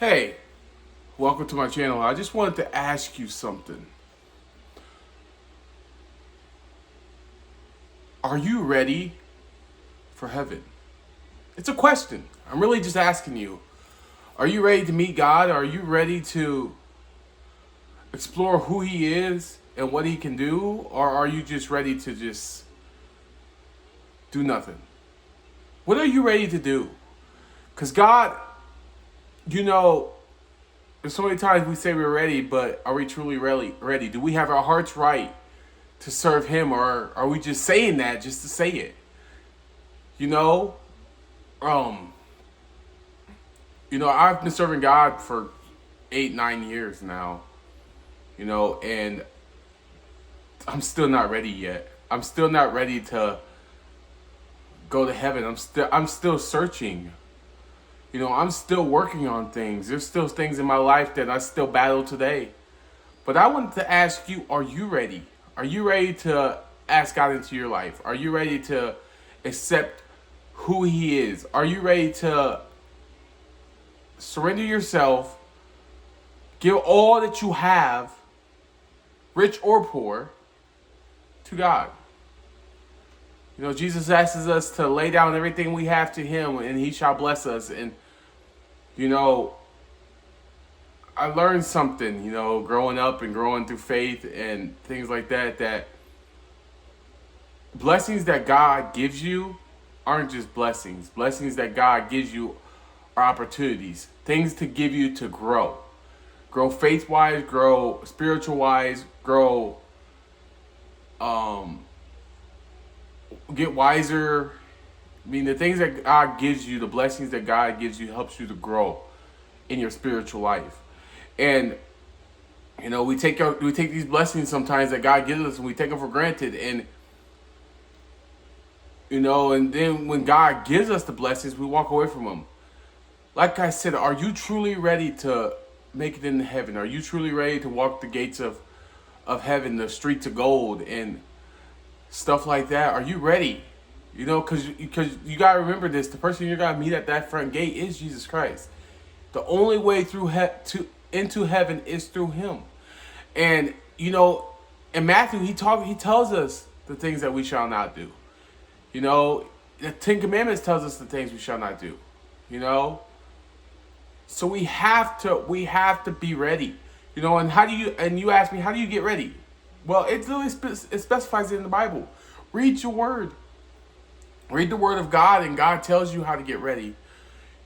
Hey, welcome to my channel. I just wanted to ask you something. Are you ready for heaven? It's a question. I'm really just asking you. Are you ready to meet God? Are you ready to explore who He is and what He can do? Or are you just ready to just do nothing? What are you ready to do? Because God, you know, there's so many times we say we're ready, but are we truly ready? Do we have our hearts right to serve Him, or are we just saying that just to say it? You know, um, I've been serving God for 8, 9 years now. And I'm still not ready yet. I'm still not ready to go to heaven. I'm still searching. I'm still working on things. There's still things in my life that I still battle today. But I wanted to ask you, are you ready? Are you ready to ask God into your life? Are you ready to accept who He is? Are you ready to surrender yourself, give all that you have, rich or poor, to God? Jesus asks us to lay down everything we have to Him, and He shall bless us. And, you know, I learned something, growing up and growing through faith and things like that, that blessings that God gives you aren't just blessings. Blessings that God gives you are opportunities, things to give you to grow. Grow faith-wise, grow spiritual-wise, grow, get wiser. I mean, the things that God gives you, the blessings that God gives you, helps you to grow in your spiritual life. And we take these blessings sometimes that God gives us, and we take them for granted. And and then when God gives us the blessings, we walk away from them. Like I said, are you truly ready to make it into heaven? Are you truly ready to walk the gates of heaven, the streets of gold, and stuff like that? Are you ready? Because you gotta remember this: the person you're gonna meet at that front gate is Jesus Christ. The only way through into heaven is through Him. And in Matthew, he tells us the things that we shall not do. The Ten Commandments tells us the things we shall not do. So we have to be ready. And you ask me, how do you get ready? Well, it literally it specifies it in the Bible. Read your word. Read the word of God, and God tells you how to get ready.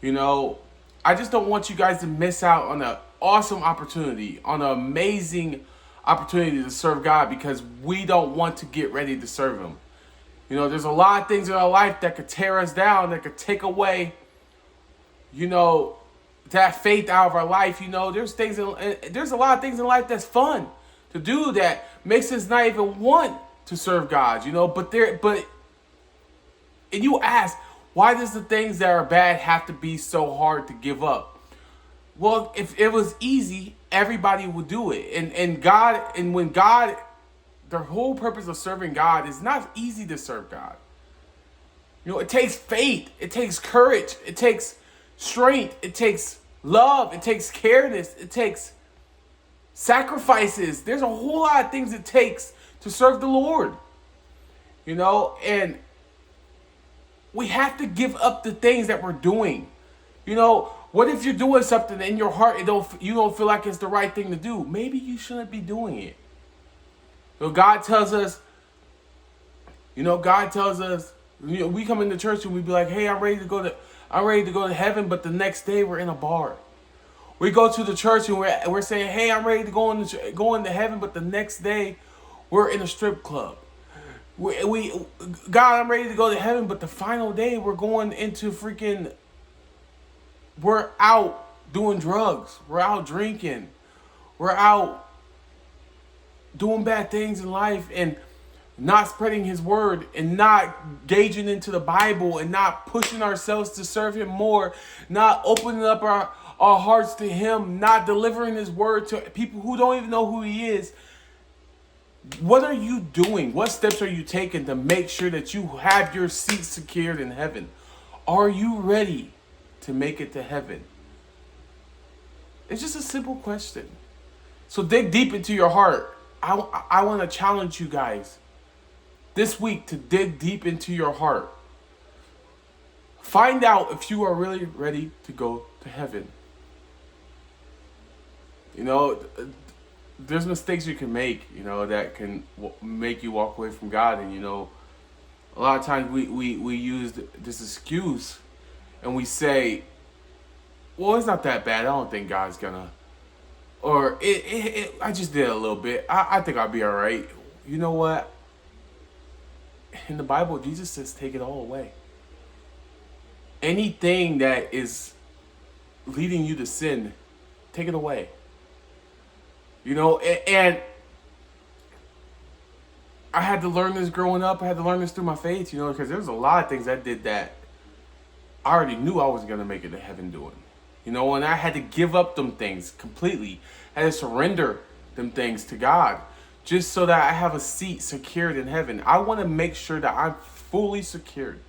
I just don't want you guys to miss out on an awesome opportunity, on an amazing opportunity to serve God, because we don't want to get ready to serve Him. There's a lot of things in our life that could tear us down, that could take away, that faith out of our life. There's a lot of things in life that's fun to do that makes us not even want to serve God. And you ask, why does the things that are bad have to be so hard to give up? Well, if it was easy, everybody would do it. The whole purpose of serving God is not easy to serve God. It takes faith, it takes courage, it takes strength, it takes love, it takes careness, it takes sacrifices. There's a whole lot of things it takes to serve the Lord. And we have to give up the things that we're doing. What if you're doing something in your heart you don't feel like it's the right thing to do? Maybe you shouldn't be doing it. God tells us, we come into church and we be like, hey, I'm ready to go to heaven, but the next day we're in a bar. We go to the church and we're saying, hey, I'm ready to go into heaven, but the next day we're in a strip club. God, I'm ready to go to heaven, but the final day we're going into we're out doing drugs, we're out drinking, we're out doing bad things in life, and not spreading His word, and not gauging into the Bible, and not pushing ourselves to serve Him more, not opening up our hearts to Him, not delivering His word to people who don't even know who He is. What are you doing? What steps are you taking to make sure that you have your seat secured in heaven? Are you ready to make it to heaven? It's just a simple question. So dig deep into your heart. I want to challenge you guys this week to dig deep into your heart. Find out if you are really ready to go to heaven. You know, there's mistakes you can make, that can make you walk away from God. And, a lot of times we use this excuse and we say, well, it's not that bad. I don't think God's gonna. Or, I just did a little bit. I think I'll be all right. You know what? In the Bible, Jesus says, take it all away. Anything that is leading you to sin, take it away. And I had to learn this growing up. I had to learn this through my faith, because there was a lot of things I did that I already knew I wasn't going to make it to heaven doing. And I had to give up them things completely. I had to surrender them things to God just so that I have a seat secured in heaven. I want to make sure that I'm fully secured.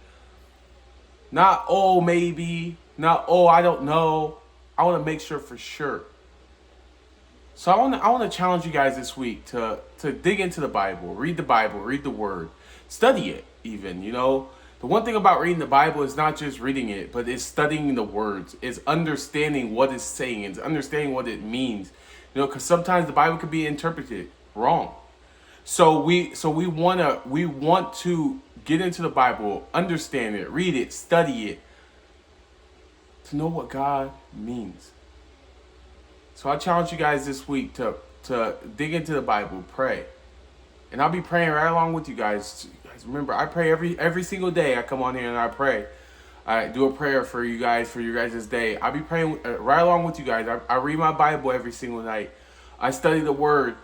Not, oh, maybe. Not, oh, I don't know. I want to make sure for sure. So I want to challenge you guys this week to dig into the Bible, read the Word, study it even, The one thing about reading the Bible is not just reading it, but it's studying the words. It's understanding what it's saying. It's understanding what it means. Because sometimes the Bible could be interpreted wrong. So we want to get into the Bible, understand it, read it, study it, to know what God means. So I challenge you guys this week to dig into the Bible, pray. And I'll be praying right along with you guys. Remember, I pray every single day. I come on here and I pray. I do a prayer for you guys, for your guys' day. I'll be praying right along with you guys. I read my Bible every single night. I study the Word.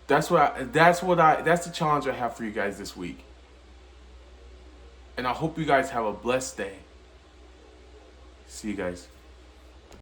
That's the challenge I have for you guys this week. And I hope you guys have a blessed day. See you guys.